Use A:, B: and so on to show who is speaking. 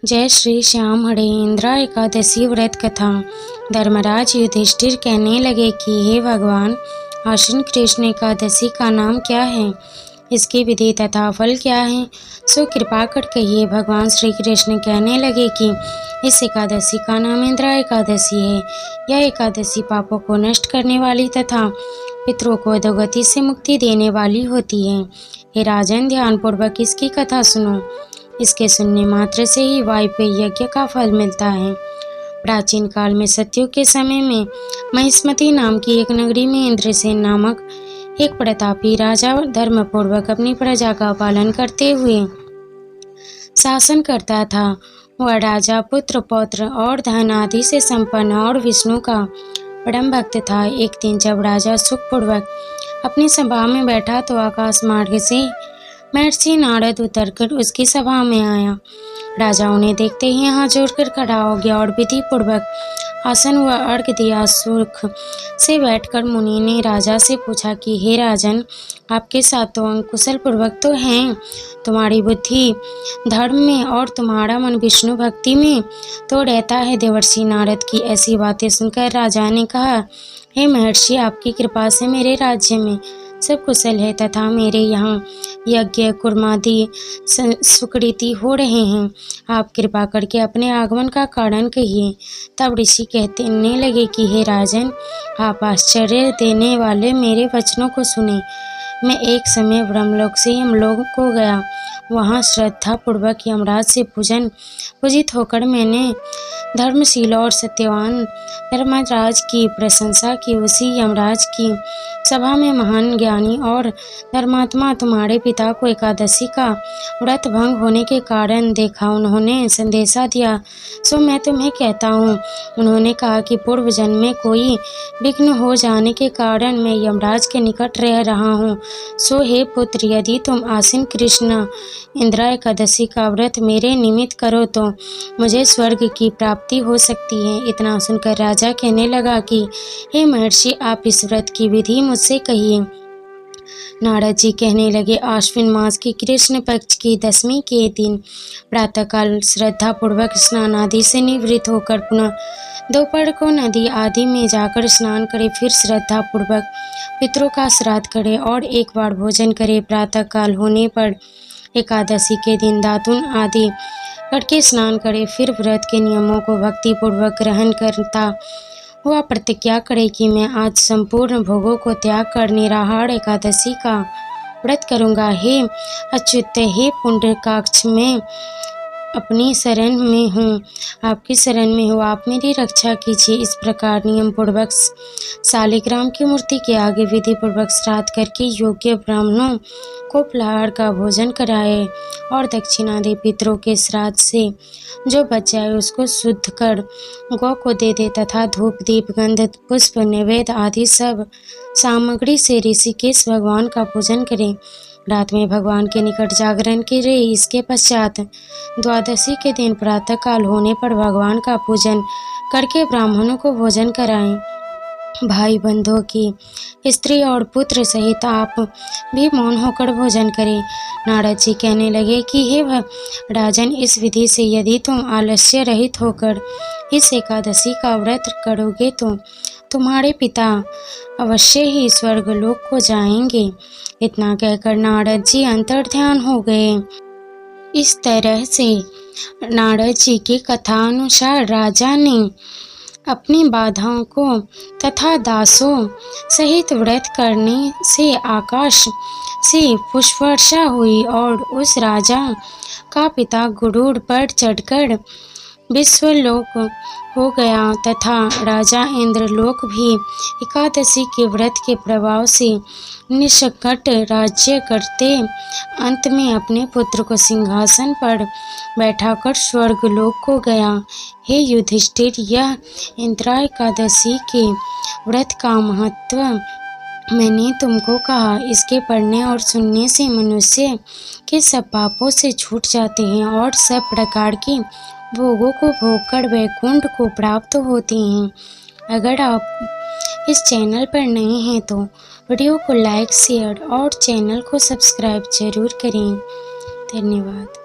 A: जय श्री श्याम हरे। इंद्रा एकादशी व्रत कथा। धर्मराज युधिष्ठिर कहने लगे कि हे भगवान, आश्विन कृष्ण एकादशी का नाम क्या है, इसकी विधि तथा फल क्या है, सो कृपा कर कहिए। भगवान श्री कृष्ण कहने लगे कि इस एकादशी का नाम इंद्रा एकादशी है। यह एकादशी पापों को नष्ट करने वाली तथा पितरों को अधोगति से मुक्ति देने वाली होती है। हे राजन, ध्यानपूर्वक इसकी कथा सुनो। इसके सुनने मात्र से ही वायपेय यज्ञ का फल मिलता है। प्राचीन काल में सतयुग के समय में महिष्मती नाम की एक नगरी में इंद्रसेन नामक एक प्रतापी राजा धर्मपूर्वक अपनी प्रजा का पालन करते हुए शासन करता था। वह राजा पुत्र पौत्र और धन आदि से संपन्न और विष्णु का परम भक्त था। एक दिन जब राजा सुखपूर्वक अपनी सभा में बैठा तो आकाश मार्ग से महर्षि नारद उतरकर उसकी सभा में आया। राजा उन्हें देखते ही हाथ जोड़कर खड़ा हो गया और विधि पूर्वक आसन व अर्घ दिया। सुख से बैठकर मुनि ने राजा से पूछा कि हे राजन, आपके सातों अंग कुशल पूर्वक तो हैं, तुम्हारी बुद्धि धर्म में और तुम्हारा मन विष्णु भक्ति में तो रहता है। देवर्षि नारद की ऐसी बातें सुनकर राजा ने कहा, हे महर्षि, आपकी कृपा से मेरे राज्य में सब कुशल है तथा मेरे यहाँ यज्ञ कुर्मादि सुकृति हो रहे हैं। आप कृपा करके अपने आगमन का कारण कहिए। तब ऋषि कहने लगे कि हे राजन, आप आश्चर्य देने वाले मेरे वचनों को सुने। मैं एक समय ब्रह्मलोक से यमलोक को गया। वहाँ श्रद्धा पूर्वक यमराज से पूजित होकर मैंने धर्मशील और सत्यवान धर्मराज की प्रशंसा की। उसी यमराज की सभा में महान ज्ञानी और धर्मात्मा तुम्हारे पिता को एकादशी का व्रत भंग होने के कारण देखा। उन्होंने संदेशा दिया, सो मैं तुम्हें कहता हूँ। उन्होंने कहा कि पूर्व जन्म में कोई विघ्न हो जाने के कारण मैं यमराज के निकट रह रहा हूँ। सो हे पुत्र, यदि तुम आश्विन कृष्ण इंद्रा एकादशी का व्रत मेरे निमित्त करो तो मुझे स्वर्ग की प्राप्ति हो सकती है। इतना सुनकर राजा कहने लगा कि हे महर्षि, आप इस व्रत की विधि मुझसे कहिए। नारद जी कहने लगे, आश्विन मास की कृष्ण पक्ष की दशमी के दिन प्रातःकाल श्रद्धा पूर्वक स्नान आदि से निवृत्त होकर पुनः दोपहर को नदी आदि में जाकर स्नान करे। फिर श्रद्धा पूर्वक पितरों का श्राद्ध करे और एक बार भोजन करे। प्रातःकाल होने पर एकादशी के दिन दातुन आदि करके स्नान करे। फिर व्रत के नियमों को भक्ति पूर्वक ग्रहण करता हुआ प्रतिज्ञा करे कि मैं आज संपूर्ण भोगों को त्याग कर निराहार एकादशी का व्रत करूंगा। हे अच्युत, हे पुंडरीकाक्ष, मैं अपनी शरण में हूँ, आपकी शरण में हूँ, आप मेरी रक्षा कीजिए। इस प्रकार नियम पूर्वक शालिग्राम की मूर्ति के आगे विधि पूर्वक श्राद्ध करके योग्य ब्राह्मणों को फलाहार का भोजन कराए और दक्षिणादि पितरों के श्राद्ध से जो बच जाए उसको शुद्ध कर गौ को दे दे तथा धूप दीप गंध पुष्प नैवेद्य आदि सब सामग्री से ऋषिकेश भगवान का पूजन करें। रात में भगवान के निकट जागरण करे। इसके पश्चात द्वादशी के दिन प्रातः काल होने पर भगवान का पूजन करके ब्राह्मणों को भोजन कराएं। भाई बंधुओं की स्त्री और पुत्र सहित आप भी मौन होकर भोजन करें। नारद जी कहने लगे कि हे राजन, इस विधि से यदि तुम आलस्य रहित होकर इस एकादशी का व्रत करोगे तो तुम्हारे पिता अवश्य ही स्वर्गलोक को जाएंगे। इतना कहकर नारद जी अंतर्ध्यान हो गए। इस तरह से नारद जी की कथा अनुसार राजा ने अपनी बाधाओं को तथा दासों सहित व्रत करने से आकाश से पुष्पवर्षा हुई और उस राजा का पिता गरुड़ पर चढ़कर विश्वलोक हो गया तथा राजा इंद्रलोक भी एकादशी के व्रत के प्रभाव से निष्कट राज्य करते अंत में अपने पुत्र को सिंहासन पर बैठाकर स्वर्गलोक को गया। हे युधिष्ठिर, यह इंद्रा एकादशी के व्रत का महत्व मैंने तुमको कहा। इसके पढ़ने और सुनने से मनुष्य के सब पापों से छूट जाते हैं और सब प्रकार की भोगों को भोगकर वैकुंठ को प्राप्त होते हैं। अगर आप इस चैनल पर नए हैं तो वीडियो को लाइक शेयर और चैनल को सब्सक्राइब जरूर करें। धन्यवाद।